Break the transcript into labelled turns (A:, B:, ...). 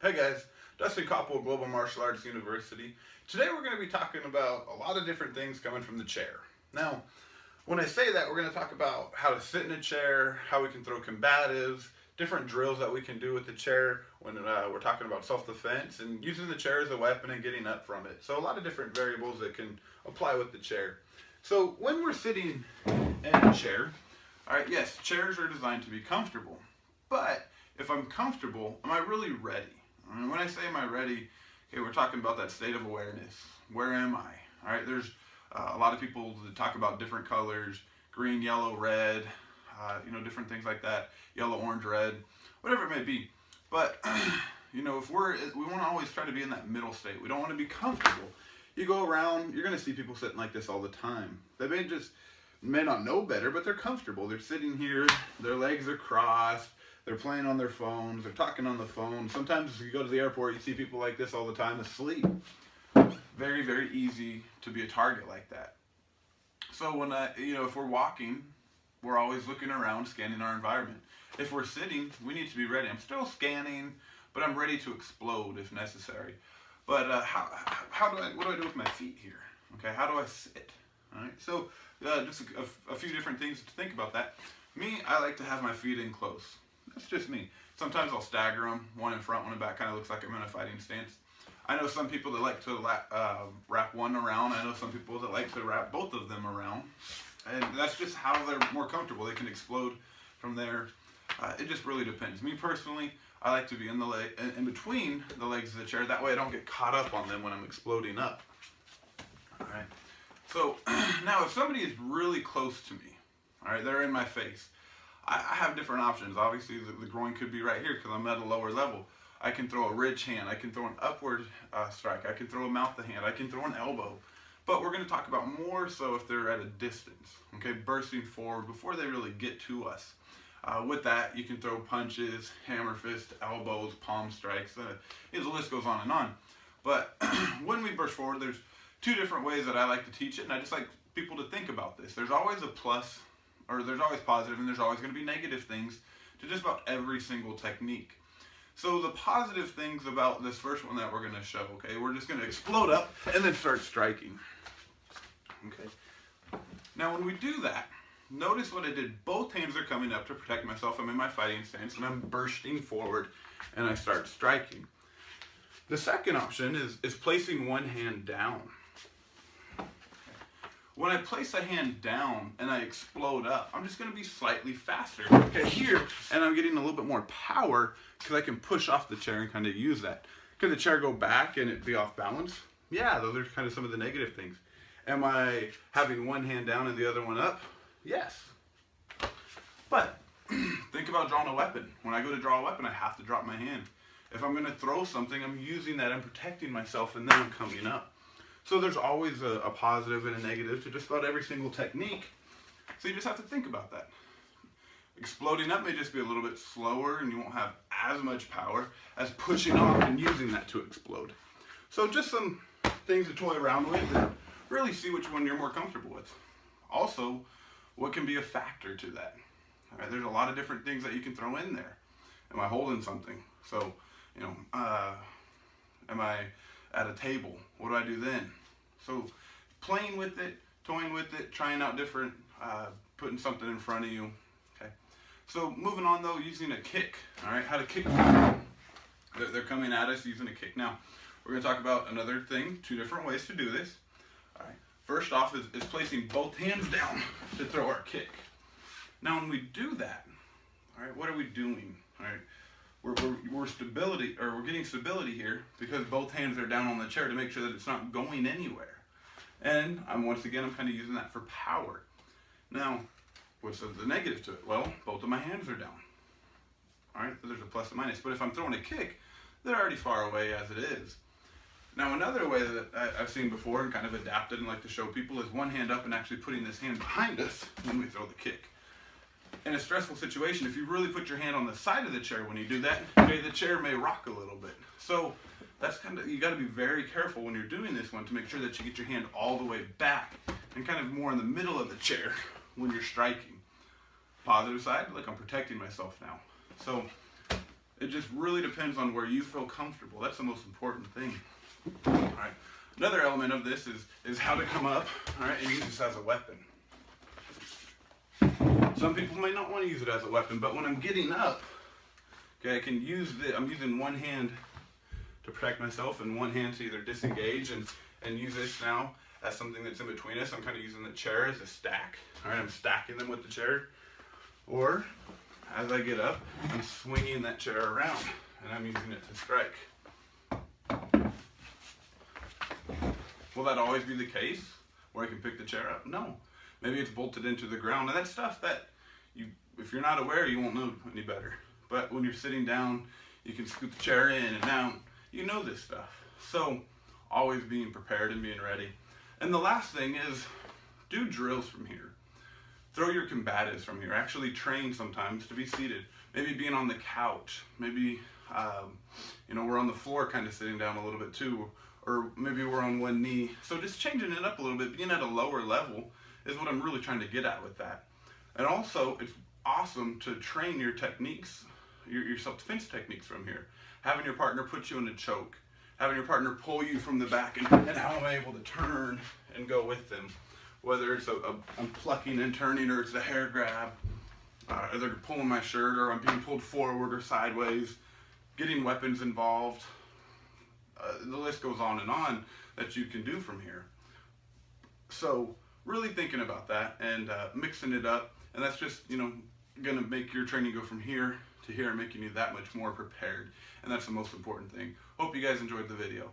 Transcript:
A: Hey guys, Dustin, Koppel, Global Martial Arts University. Today we're going to be talking about a lot of different things coming from the chair. Now, when I say that, we're going to talk about how to sit in a chair, how we can throw combatives, different drills that we can do with the chair when we're talking about self-defense, and using the chair as a weapon and getting up from it. So a lot of different variables that can apply with the chair. So when we're sitting in a chair, all right, yes, chairs are designed to be comfortable, but if I'm comfortable, am I really ready? And when I say am I ready, okay, we're talking about that state of awareness. Where am I? All right, there's a lot of people that talk about different colors, green, yellow, red, different things like that, yellow, orange, red, whatever it may be. But, if we want to always try to be in that middle state. We don't want to be comfortable. You go around, you're going to see people sitting like this all the time. They may not know better, but they're comfortable. They're sitting here, their legs are crossed, they're playing on their phones, they're talking on the phone. Sometimes if you go to the airport, you see people like this all the time asleep. Very, very easy to be a target like that. So when if we're walking, we're always looking around, scanning our environment. If we're sitting, we need to be ready. I'm still scanning, but I'm ready to explode if necessary. But what do I do with my feet here? Okay, how do I sit? All right, so just a few different things to think about that. Me, I like to have my feet in close. That's just me. Sometimes I'll stagger them, one in front, one in back, kind of looks like I'm in a fighting stance. I know some people that like to wrap one around. I know some people that like to wrap both of them around. And that's just how they're more comfortable. They can explode from there. It just really depends. Me personally, I like to be in between the legs of the chair. That way I don't get caught up on them when I'm exploding up. All right. So now if somebody is really close to me, all right, they're in my face, I have different options. Obviously, the groin could be right here because I'm at a lower level. I can throw a ridge hand. I can throw an upward strike. I can throw a mouth to hand. I can throw an elbow. But we're going to talk about more so if they're at a distance, okay, bursting forward before they really get to us. With that, you can throw punches, hammer fist, elbows, palm strikes. The list goes on and on. But when we burst forward, there's two different ways that I like to teach it, and I just like people to think about this. There's always a plus, or there's always positive, and there's always going to be negative things to just about every single technique. So the positive things about this first one that we're going to show, okay, we're just going to explode up and then start striking. Okay. Now when we do that, notice what I did. Both hands are coming up to protect myself. I'm in my fighting stance and I'm bursting forward and I start striking. The second option is placing one hand down. When I place a hand down and I explode up, I'm just going to be slightly faster. Okay, here, and I'm getting a little bit more power because I can push off the chair and kind of use that. Could the chair go back and it be off balance? Yeah, those are kind of some of the negative things. Am I having one hand down and the other one up? Yes. But think about drawing a weapon. When I go to draw a weapon, I have to drop my hand. If I'm going to throw something, I'm using that, I'm protecting myself, and then I'm coming up. So there's always a positive and a negative to just about every single technique. So you just have to think about that. Exploding up may just be a little bit slower and you won't have as much power as pushing off and using that to explode. So just some things to toy around with and really see which one you're more comfortable with. Also, what can be a factor to that? All right, there's a lot of different things that you can throw in there. Am I holding something? So, am I at a table? What do I do then? So playing with it, toying with it, trying out different, putting something in front of you. Okay. So moving on though, using a kick. All right, how to kick people. They're coming at us using a kick. Now, we're going to talk about another thing, two different ways to do this. All right. First off is placing both hands down to throw our kick. Now when we do that, all right, what are we doing? All right. We're getting stability here because both hands are down on the chair to make sure that it's not going anywhere. And I'm kind of using that for power. Now, what's the negative to it? Well, both of my hands are down. All right, so there's a plus and minus. But if I'm throwing a kick, they're already far away as it is. Now, another way that I've seen before and kind of adapted and like to show people is one hand up and actually putting this hand behind us when we throw the kick. In a stressful situation, if you really put your hand on the side of the chair when you do that, okay, the chair may rock a little bit. So that's you got to be very careful when you're doing this one to make sure that you get your hand all the way back and kind of more in the middle of the chair when you're striking. Positive side, look, I'm protecting myself now. So It just really depends on where you feel comfortable. That's the most important thing. All right. Another element of this is how to come up, all right, and use this as a weapon. Some people may not want to use it as a weapon, but when I'm getting up, okay, I can use I'm using one hand to protect myself and one hand to either disengage and use this now as something that's in between us. I'm kind of using the chair as a stack. All right, I'm stacking them with the chair. Or as I get up, I'm swinging that chair around and I'm using it to strike. Will that always be the case where I can pick the chair up? No. Maybe it's bolted into the ground, and that's stuff that if you're not aware, you won't know any better. But when you're sitting down, you can scoot the chair in and down. You know this stuff. So always being prepared and being ready. And the last thing is do drills from here. Throw your combatives from here. Actually train sometimes to be seated. Maybe being on the couch. Maybe we're on the floor kind of sitting down a little bit too. Or maybe we're on one knee. So just changing it up a little bit, being at a lower level is what I'm really trying to get at with that. And also, it's awesome to train your techniques, your self-defense techniques from here. Having your partner put you in a choke, having your partner pull you from the back, and how am I able to turn and go with them? Whether it's I'm plucking and turning, or it's a hair grab, or they're pulling my shirt, or I'm being pulled forward or sideways, getting weapons involved. The list goes on that you can do from here. So really thinking about that and mixing it up, and that's just gonna make your training go from here to here, making you that much more prepared, and that's the most important thing. Hope you guys enjoyed the video.